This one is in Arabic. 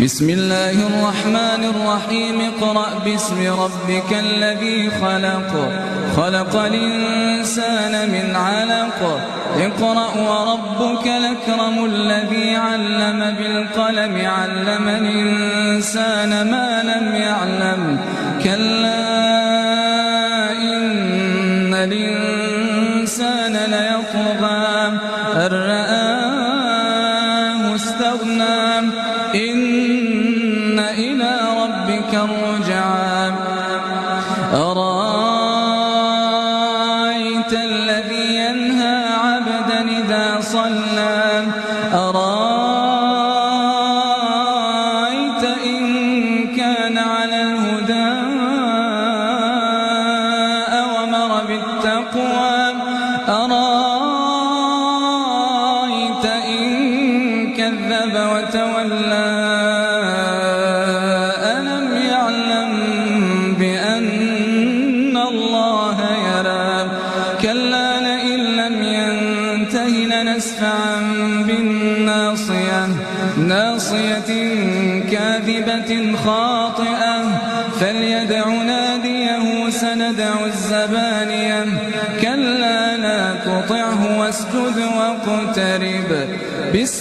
بسم الله الرحمن الرحيم اقرأ باسم ربك الذي خلق خلق الإنسان من علق اقرأ وربك الأكرم الذي علم بالقلم علم الإنسان ما لم يعلم كلا إن الإنسان ليطغى أن رآه استغنى إن إلى ربك الرجعى أرأيت الذي ينهى عبدا إذا صلى أرأيت إن كان على الهدى أوامر بالتقوى أرأيت إن كذب وتولى ألم يعلم بأن الله يرى كلا لئن لم ينته لنسفعا بالناصية ناصية كاذبة خاطئة فليدع ناديه سندع الزبانية كلا لا تطعه واسجد واقترب